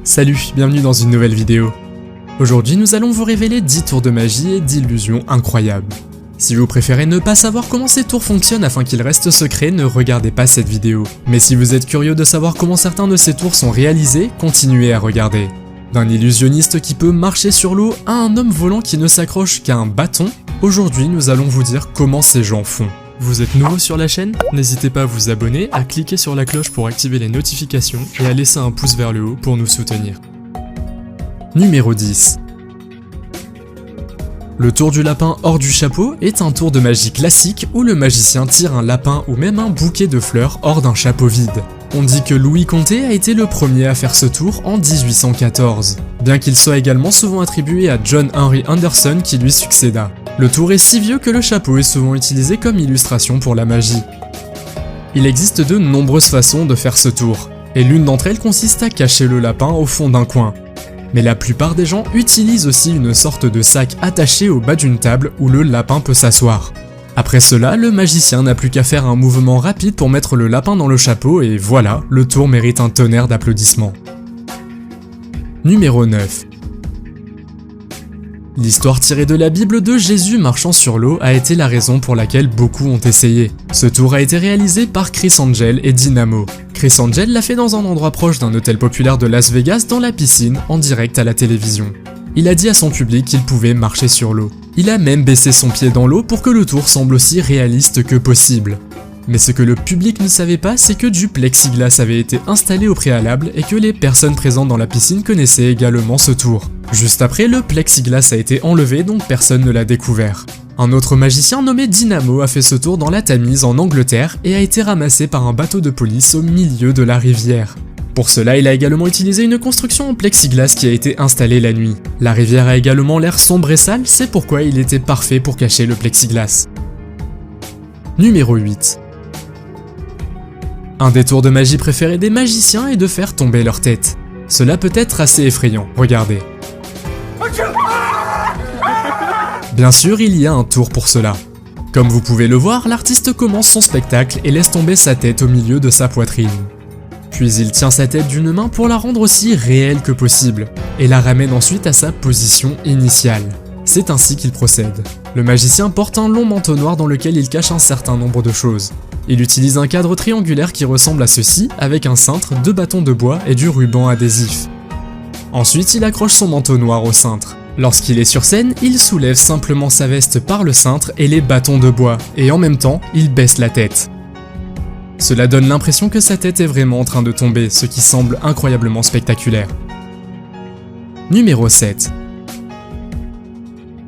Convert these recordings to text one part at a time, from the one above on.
Salut, bienvenue dans une nouvelle vidéo. Aujourd'hui nous allons vous révéler 10 tours de magie et d'illusions incroyables. Si vous préférez ne pas savoir comment ces tours fonctionnent afin qu'ils restent secrets, ne regardez pas cette vidéo. Mais si vous êtes curieux de savoir comment certains de ces tours sont réalisés, continuez à regarder. D'un illusionniste qui peut marcher sur l'eau à un homme volant qui ne s'accroche qu'à un bâton, aujourd'hui nous allons vous dire comment ces gens font. Vous êtes nouveau sur la chaîne? N'hésitez pas à vous abonner, à cliquer sur la cloche pour activer les notifications et à laisser un pouce vers le haut pour nous soutenir. Numéro 10. Le tour du lapin hors du chapeau est un tour de magie classique où le magicien tire un lapin ou même un bouquet de fleurs hors d'un chapeau vide. On dit que Louis Comté a été le premier à faire ce tour en 1814, bien qu'il soit également souvent attribué à John Henry Anderson qui lui succéda. Le tour est si vieux que le chapeau est souvent utilisé comme illustration pour la magie. Il existe de nombreuses façons de faire ce tour, et l'une d'entre elles consiste à cacher le lapin au fond d'un coin. Mais la plupart des gens utilisent aussi une sorte de sac attaché au bas d'une table où le lapin peut s'asseoir. Après cela, le magicien n'a plus qu'à faire un mouvement rapide pour mettre le lapin dans le chapeau et voilà, le tour mérite un tonnerre d'applaudissements. Numéro 9. L'histoire tirée de la Bible de Jésus marchant sur l'eau a été la raison pour laquelle beaucoup ont essayé. Ce tour a été réalisé par Chris Angel et Dynamo. Chris Angel l'a fait dans un endroit proche d'un hôtel populaire de Las Vegas dans la piscine, en direct à la télévision. Il a dit à son public qu'il pouvait marcher sur l'eau. Il a même baissé son pied dans l'eau pour que le tour semble aussi réaliste que possible. Mais ce que le public ne savait pas, c'est que du plexiglas avait été installé au préalable et que les personnes présentes dans la piscine connaissaient également ce tour. Juste après, le plexiglas a été enlevé donc personne ne l'a découvert. Un autre magicien nommé Dynamo a fait ce tour dans la Tamise en Angleterre et a été ramassé par un bateau de police au milieu de la rivière. Pour cela, il a également utilisé une construction en plexiglas qui a été installée la nuit. La rivière a également l'air sombre et sale, c'est pourquoi il était parfait pour cacher le plexiglas. Numéro 8. Un des tours de magie préférés des magiciens est de faire tomber leur tête. Cela peut être assez effrayant, regardez. Bien sûr, il y a un tour pour cela. Comme vous pouvez le voir, l'artiste commence son spectacle et laisse tomber sa tête au milieu de sa poitrine. Puis il tient sa tête d'une main pour la rendre aussi réelle que possible, et la ramène ensuite à sa position initiale. C'est ainsi qu'il procède. Le magicien porte un long manteau noir dans lequel il cache un certain nombre de choses. Il utilise un cadre triangulaire qui ressemble à ceci, avec un cintre, 2 bâtons de bois et du ruban adhésif. Ensuite, il accroche son manteau noir au cintre. Lorsqu'il est sur scène, il soulève simplement sa veste par le cintre et les bâtons de bois, et en même temps, il baisse la tête. Cela donne l'impression que sa tête est vraiment en train de tomber, ce qui semble incroyablement spectaculaire. Numéro 7.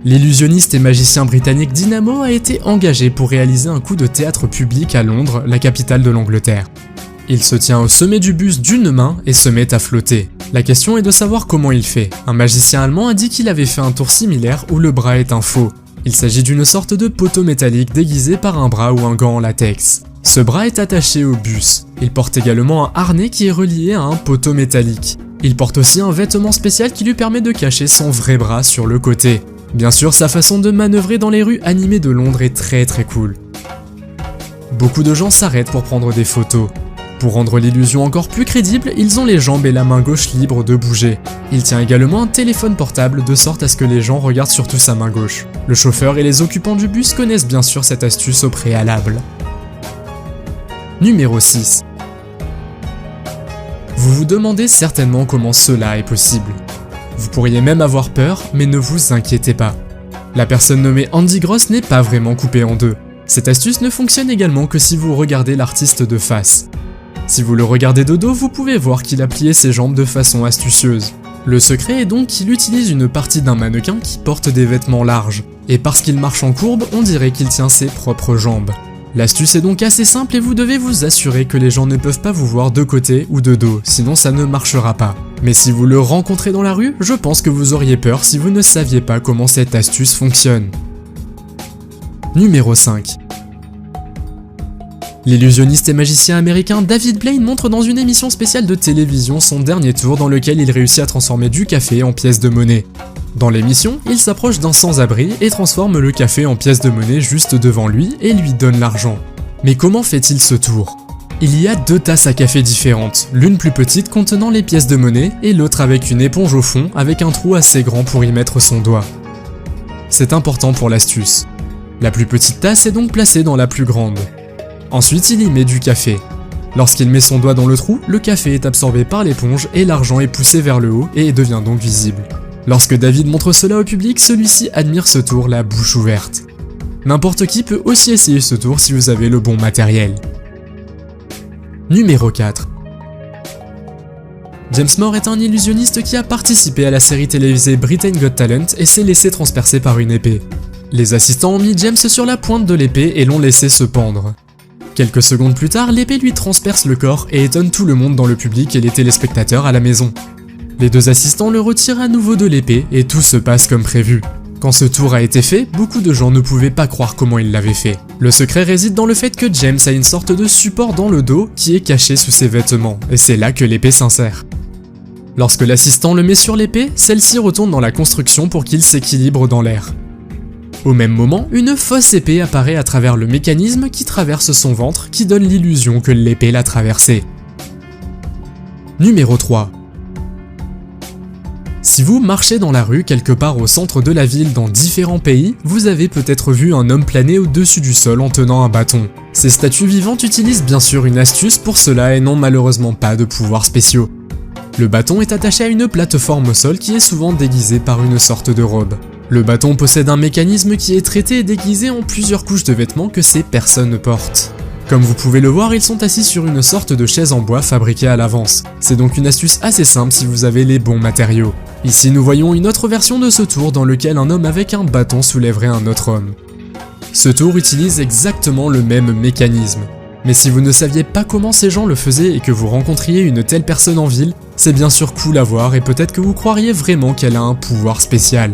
L'illusionniste et magicien britannique Dynamo a été engagé pour réaliser un coup de théâtre public à Londres, la capitale de l'Angleterre. Il se tient au sommet du bus d'une main et se met à flotter. La question est de savoir comment il fait. Un magicien allemand a dit qu'il avait fait un tour similaire où le bras est un faux. Il s'agit d'une sorte de poteau métallique déguisé par un bras ou un gant en latex. Ce bras est attaché au bus. Il porte également un harnais qui est relié à un poteau métallique. Il porte aussi un vêtement spécial qui lui permet de cacher son vrai bras sur le côté. Bien sûr, sa façon de manœuvrer dans les rues animées de Londres est très cool. Beaucoup de gens s'arrêtent pour prendre des photos. Pour rendre l'illusion encore plus crédible, ils ont les jambes et la main gauche libres de bouger. Il tient également un téléphone portable de sorte à ce que les gens regardent surtout sa main gauche. Le chauffeur et les occupants du bus connaissent bien sûr cette astuce au préalable. Numéro 6. Vous vous demandez certainement comment cela est possible. Vous pourriez même avoir peur, mais ne vous inquiétez pas. La personne nommée Andy Gross n'est pas vraiment coupée en deux. Cette astuce ne fonctionne également que si vous regardez l'artiste de face. Si vous le regardez de dos, vous pouvez voir qu'il a plié ses jambes de façon astucieuse. Le secret est donc qu'il utilise une partie d'un mannequin qui porte des vêtements larges. Et parce qu'il marche en courbe, on dirait qu'il tient ses propres jambes. L'astuce est donc assez simple et vous devez vous assurer que les gens ne peuvent pas vous voir de côté ou de dos, sinon ça ne marchera pas. Mais si vous le rencontrez dans la rue, je pense que vous auriez peur si vous ne saviez pas comment cette astuce fonctionne. Numéro 5. L'illusionniste et magicien américain David Blaine montre dans une émission spéciale de télévision son dernier tour dans lequel il réussit à transformer du café en pièces de monnaie. Dans l'émission, il s'approche d'un sans-abri et transforme le café en pièces de monnaie juste devant lui et lui donne l'argent. Mais comment fait-il ce tour ? Il y a 2 tasses à café différentes, l'une plus petite contenant les pièces de monnaie et l'autre avec une éponge au fond avec un trou assez grand pour y mettre son doigt. C'est important pour l'astuce. La plus petite tasse est donc placée dans la plus grande. Ensuite, il y met du café. Lorsqu'il met son doigt dans le trou, le café est absorbé par l'éponge et l'argent est poussé vers le haut et devient donc visible. Lorsque David montre cela au public, celui-ci admire ce tour la bouche ouverte. N'importe qui peut aussi essayer ce tour si vous avez le bon matériel. Numéro 4. James Moore est un illusionniste qui a participé à la série télévisée Britain Got Talent et s'est laissé transpercer par une épée. Les assistants ont mis James sur la pointe de l'épée et l'ont laissé se pendre. Quelques secondes plus tard, l'épée lui transperce le corps et étonne tout le monde dans le public et les téléspectateurs à la maison. Les 2 assistants le retirent à nouveau de l'épée et tout se passe comme prévu. Quand ce tour a été fait, beaucoup de gens ne pouvaient pas croire comment il l'avait fait. Le secret réside dans le fait que James a une sorte de support dans le dos qui est caché sous ses vêtements, et c'est là que l'épée s'insère. Lorsque l'assistant le met sur l'épée, celle-ci retourne dans la construction pour qu'il s'équilibre dans l'air. Au même moment, une fausse épée apparaît à travers le mécanisme qui traverse son ventre qui donne l'illusion que l'épée l'a traversé. Numéro 3. Si vous marchez dans la rue quelque part au centre de la ville dans différents pays, vous avez peut-être vu un homme planer au-dessus du sol en tenant un bâton. Ces statues vivantes utilisent bien sûr une astuce pour cela et n'ont malheureusement pas de pouvoirs spéciaux. Le bâton est attaché à une plateforme au sol qui est souvent déguisée par une sorte de robe. Le bâton possède un mécanisme qui est traité et déguisé en plusieurs couches de vêtements que ces personnes portent. Comme vous pouvez le voir, ils sont assis sur une sorte de chaise en bois fabriquée à l'avance. C'est donc une astuce assez simple si vous avez les bons matériaux. Ici nous voyons une autre version de ce tour dans lequel un homme avec un bâton soulèverait un autre homme. Ce tour utilise exactement le même mécanisme. Mais si vous ne saviez pas comment ces gens le faisaient et que vous rencontriez une telle personne en ville, c'est bien sûr cool à voir et peut-être que vous croiriez vraiment qu'elle a un pouvoir spécial.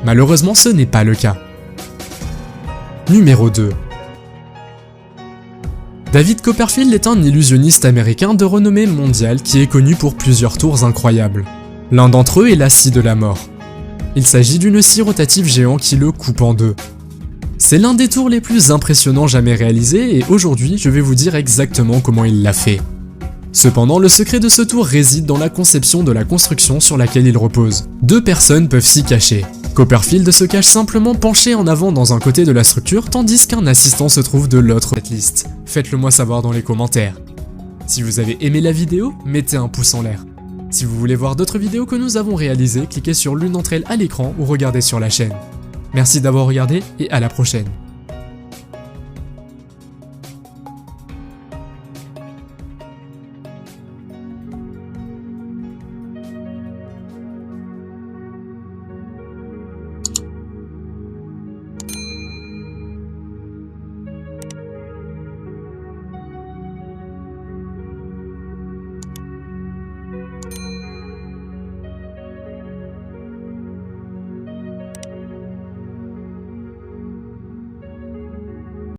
Malheureusement, ce n'est pas le cas. Numéro 2. David Copperfield est un illusionniste américain de renommée mondiale qui est connu pour plusieurs tours incroyables. L'un d'entre eux est la scie de la mort. Il s'agit d'une scie rotative géant qui le coupe en 2. C'est l'un des tours les plus impressionnants jamais réalisés et aujourd'hui je vais vous dire exactement comment il l'a fait. Cependant, le secret de ce tour réside dans la conception de la construction sur laquelle il repose. 2 personnes peuvent s'y cacher. Copperfield se cache simplement penché en avant dans un côté de la structure, tandis qu'un assistant se trouve de l'autre de cette liste. Faites-le moi savoir dans les commentaires. Si vous avez aimé la vidéo, mettez un pouce en l'air. Si vous voulez voir d'autres vidéos que nous avons réalisées, cliquez sur l'une d'entre elles à l'écran ou regardez sur la chaîne. Merci d'avoir regardé et à la prochaine.